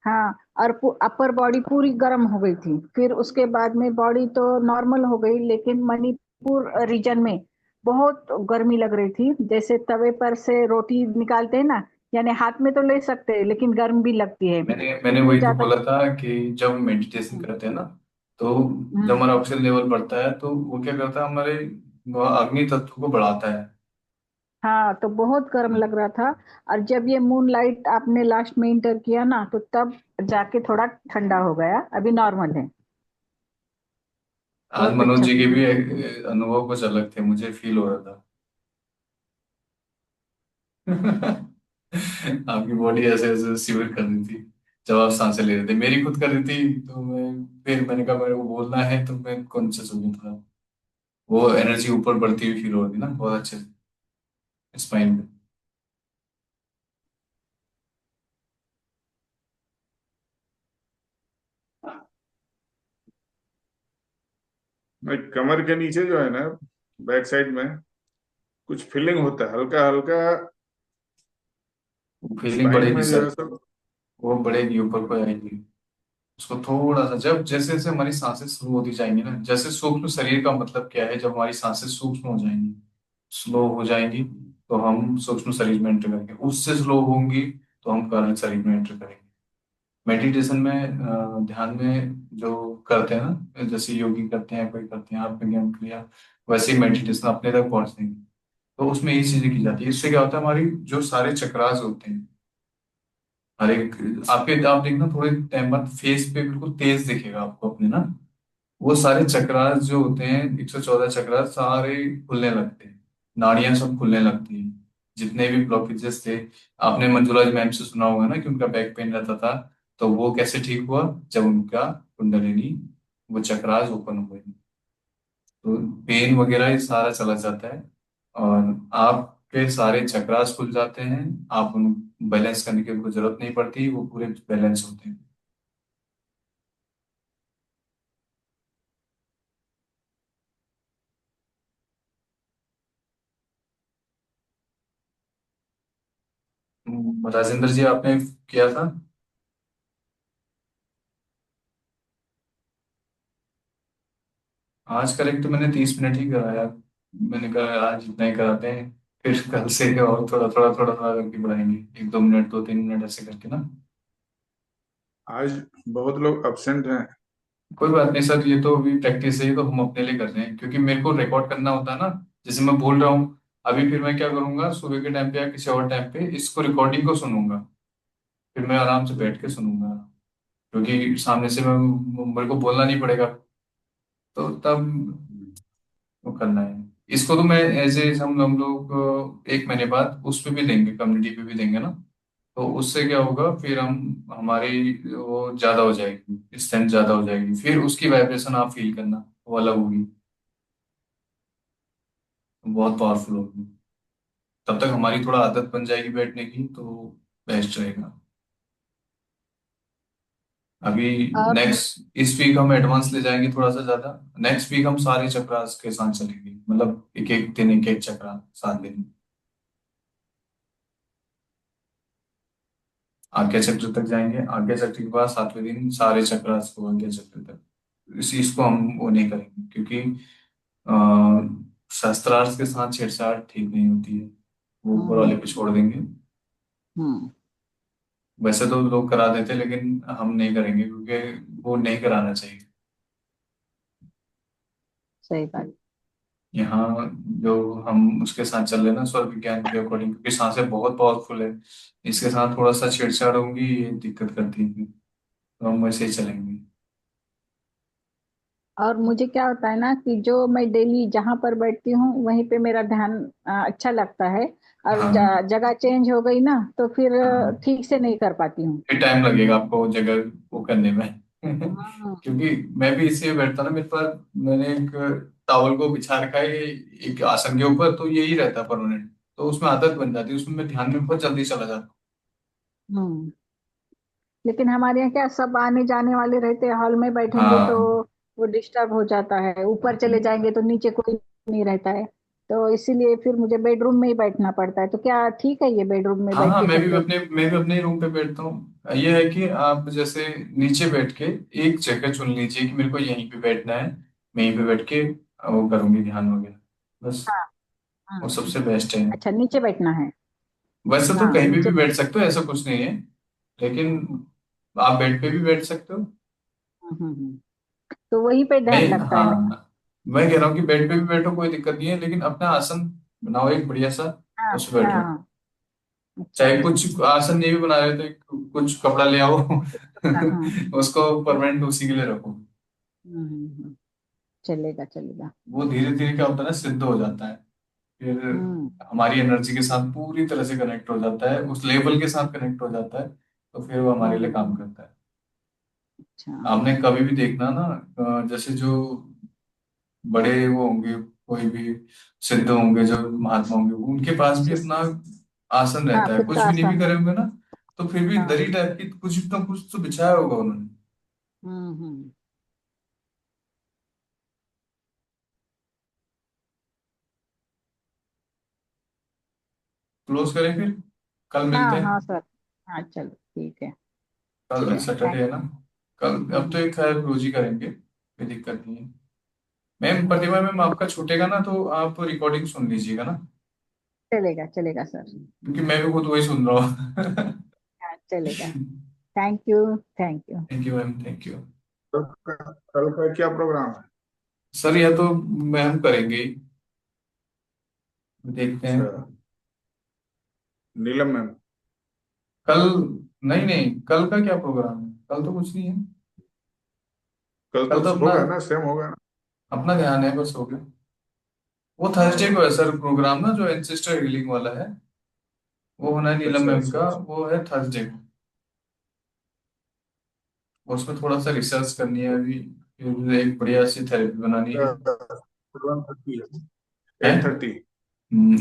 हाँ। और अपर बॉडी पूरी गर्म हो गई थी। फिर उसके बाद में बॉडी तो नॉर्मल हो गई, लेकिन मणिपुर रीजन में बहुत गर्मी लग रही थी, जैसे तवे पर से रोटी निकालते हैं ना, यानी हाथ में तो ले सकते हैं लेकिन गर्म भी लगती है। मैंने इतनी वही तो ज्यादा। बोला था कि जब मेडिटेशन करते हैं ना, तो जब हम्म। हमारा ऑक्सीजन लेवल बढ़ता है तो वो क्या करता है, हमारे वो अग्नि तत्व को बढ़ाता है। हाँ, तो बहुत गर्म लग रहा था। और जब ये मून लाइट आपने लास्ट में इंटर किया ना, तो तब जाके थोड़ा ठंडा हो गया, अभी नॉर्मल है। आज बहुत मनोज अच्छा जी के फील। भी अनुभव कुछ अलग थे, मुझे फील हो रहा था। आपकी बॉडी ऐसे ऐसे शिविर कर रही थी जब आप सांसें ले रहे थे, मेरी खुद कर रही थी, तो मैं फिर मैंने कहा मेरे को बोलना है, तो मैं कौन से सुन था। वो एनर्जी ऊपर बढ़ती हुई फील हो रही थी ना, बहुत अच्छे से स्पाइन पे। भाई कमर के नीचे जो है ना, बैक साइड में कुछ फीलिंग होता है हल्का हल्का। फीलिंग स्पाइन बढ़ेगी में जो सर, है सब। वो बढ़ेगी, ऊपर को आएगी। उसको थोड़ा सा, जब जैसे जैसे हमारी सांसें शुरू होती जाएंगी ना, जैसे सूक्ष्म शरीर का मतलब क्या है, जब हमारी सांसें सूक्ष्म हो जाएंगी, स्लो हो जाएंगी, तो हम सूक्ष्म शरीर में एंटर करेंगे। उससे स्लो होंगी तो हम कारण शरीर में एंटर करेंगे। मेडिटेशन में, ध्यान में जो करते हैं ना, जैसे योगी करते हैं, कोई करते हैं आत्मज्ञान क्रिया, वैसे ही मेडिटेशन अपने तक पहुंचेंगे। तो उसमें ये चीजें की जाती है। इससे क्या होता है, हमारी जो सारे चक्रास होते हैं, हर एक आपके, आप देखना थोड़े टाइम बाद फेस पे बिल्कुल तेज दिखेगा आपको अपने ना, वो सारे चक्रास जो होते हैं, 114 चक्रास सारे खुलने लगते हैं, नाड़ियां सब खुलने लगती हैं, जितने भी ब्लॉकेजेस थे। आपने मंजुला जी मैम से सुना होगा ना कि उनका बैक पेन रहता था, तो वो कैसे ठीक हुआ, जब उनका कुंडलिनी, वो चक्रास ओपन हुए। तो पेन वगैरह ये सारा चला जाता है, और आपके सारे चक्रास खुल जाते हैं। आप उन बैलेंस करने की उनको जरूरत नहीं पड़ती, वो पूरे बैलेंस होते हैं। राजेंद्र जी, आपने किया था? आज करेक्ट मैंने 30 मिनट ही कराया। मैंने कहा आज इतना ही कराते हैं, फिर कल से और थोड़ा थोड़ा थोड़ा थोड़ा करके बढ़ाएंगे, 1-2 मिनट, 2-3 मिनट ऐसे करके ना। आज बहुत लोग अब्सेंट हैं। कोई बात नहीं सर, ये तो अभी प्रैक्टिस है, ये तो हम अपने लिए कर रहे हैं, क्योंकि मेरे को रिकॉर्ड करना होता है ना। जैसे मैं बोल रहा हूँ अभी, फिर मैं क्या करूंगा, सुबह के टाइम पे या किसी और टाइम पे इसको रिकॉर्डिंग को सुनूंगा, फिर मैं आराम से बैठ के सुनूंगा, क्योंकि सामने से मैं, मेरे को बोलना नहीं पड़ेगा, तो तब वो करना है। इसको तो मैं एज ए, हम लोग 1 महीने बाद उस पे भी देंगे, कम्युनिटी पे भी देंगे ना, तो उससे क्या होगा, फिर हम हमारी वो ज्यादा हो जाएगी, स्ट्रेंथ ज्यादा हो जाएगी, फिर उसकी वाइब्रेशन आप फील करना, वो अलग होगी, बहुत पावरफुल होगी। तब तक हमारी थोड़ा आदत बन जाएगी बैठने की, तो बेस्ट रहेगा। अभी और नेक्स्ट, इस वीक हम एडवांस ले जाएंगे थोड़ा सा ज्यादा। नेक्स्ट वीक हम सारे चक्रास के साथ चलेंगे, मतलब एक एक दिन एक एक चक्रा, 7 दिन। आज्ञा चक्र तक जाएंगे, आज्ञा चक्र के बाद 7वें दिन सारे चक्रास को आज्ञा चक्र तक। इस चीज को हम वो नहीं करेंगे, क्योंकि शस्त्रार्थ के साथ छेड़छाड़ ठीक नहीं होती है, वो ऊपर वाले हम्म पे छोड़ देंगे। हम्म वैसे तो लोग करा देते, लेकिन हम नहीं करेंगे, क्योंकि वो नहीं कराना चाहिए। सही बात। यहाँ जो हम उसके साथ चल रहे हैं ना, स्वर विज्ञान के अकॉर्डिंग, क्योंकि सांसें बहुत पावरफुल है, इसके साथ थोड़ा सा छेड़छाड़ होगी, ये दिक्कत करती है, तो हम वैसे ही चलेंगे। और मुझे क्या होता है ना कि जो मैं डेली जहां पर बैठती हूँ वहीं पे मेरा ध्यान अच्छा लगता है। और हाँ जगह चेंज हो गई ना तो फिर हाँ, ठीक से नहीं कर पाती हूँ। फिर टाइम लगेगा आपको जगह वो करने में। हाँ क्योंकि मैं भी इसलिए बैठता ना, मेरे पास मैंने एक टॉवल को बिछा रखा है एक आसन के ऊपर, तो यही रहता है परमानेंट, तो उसमें आदत बन जाती है, उसमें मैं ध्यान में बहुत जल्दी चला जाता हम्म। लेकिन हमारे यहाँ क्या सब आने जाने वाले रहते हैं, हॉल में हूँ। बैठेंगे तो हाँ वो डिस्टर्ब हो जाता है, ऊपर चले जाएंगे तो नीचे कोई नहीं रहता है। तो इसीलिए फिर मुझे बेडरूम में ही बैठना पड़ता है। तो क्या ठीक है ये बेडरूम में हाँ बैठ हाँ, के करते? मैं भी अपने रूम पे बैठता हूँ। ये है कि आप जैसे नीचे बैठ के एक जगह चुन लीजिए कि मेरे को यहीं पे बैठना है, मैं यहीं पे बैठ के वो करूंगी ध्यान वगैरह, बस। हाँ वो हाँ। सबसे बेस्ट है। अच्छा, नीचे बैठना है। वैसे तो हाँ कहीं नीचे। भी बैठ सकते हो, ऐसा कुछ नहीं है, लेकिन आप बेड पे भी बैठ सकते हो। हम्म। तो वहीं पे मैं, ध्यान लगता है मेरा। हाँ, मैं कह रहा हूँ कि बेड पे भी बैठो, कोई दिक्कत नहीं है, लेकिन अपना आसन बनाओ एक बढ़िया सा, हाँ उस पे बैठो। हाँ। अच्छा चाहे अच्छा। कुछ आसन नहीं भी बना रहे तो कुछ कपड़ा ले आओ, हाँ हाँ। उसको परमानेंट उसी के लिए रखो। हम्म। चलेगा चलेगा। वो धीरे धीरे क्या होता है ना, सिद्ध हो जाता है, फिर हम्म हमारी एनर्जी के साथ पूरी तरह से कनेक्ट हो जाता है, उस लेवल के साथ कनेक्ट हो जाता है, तो फिर वो हमारे लिए काम करता है। अच्छा। आपने कभी भी देखना ना, जैसे जो बड़े वो होंगे, कोई भी सिद्ध होंगे, जो महात्मा होंगे, उनके पास भी अपना आसन हाँ, रहता है, कुछ भी नहीं भी सिद्धासन। करे होंगे ना, तो फिर भी हाँ। दरी टाइप की कुछ ना कुछ तो बिछाया होगा उन्होंने। हम्म। क्लोज करें फिर, कल मिलते हाँ हैं। हाँ सर। हाँ चलो ठीक है। कल चलो सैटरडे थैंक। है ना। कल अब तो एक खैर रोज ही करेंगे, कोई दिक्कत नहीं है। मैम, प्रतिभा मैम, आपका छूटेगा ना तो आप रिकॉर्डिंग सुन लीजिएगा ना, चलेगा चलेगा सर। क्योंकि मैं भी खुद वही सुन रहा हूँ। हाँ चलेगा। Thank you. Thank you. Thank you ma'am, thank you. कल का क्या प्रोग्राम है? सर यह तो मैम करेंगे ही, देखते अच्छा, हैं। नीलम मैम। कल, नहीं नहीं, कल का क्या प्रोग्राम है, कल तो कुछ नहीं है। कल कल तो तो अपना होगा ना, सेम होगा ना? अपना ध्यान है, बस हो गया। वो थर्सडे को है हाँ, सर प्रोग्राम ना, जो एंसेस्टर हीलिंग वाला है, वो होना है नीलम अच्छा मैम अच्छा का, अच्छा। वो है थर्सडे को। उसमें थोड़ा सा रिसर्च करनी है अभी, फिर एक बढ़िया सी थेरेपी बनानी है। 1:30 है। है 8:30।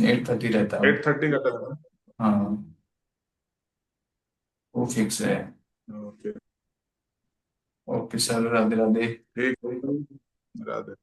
8:30 रहता है वो। 8:30 का टाइम हाँ, वो फिक्स है। है। Okay. Okay sir, Radhe Radhe. ठीक है, राधे।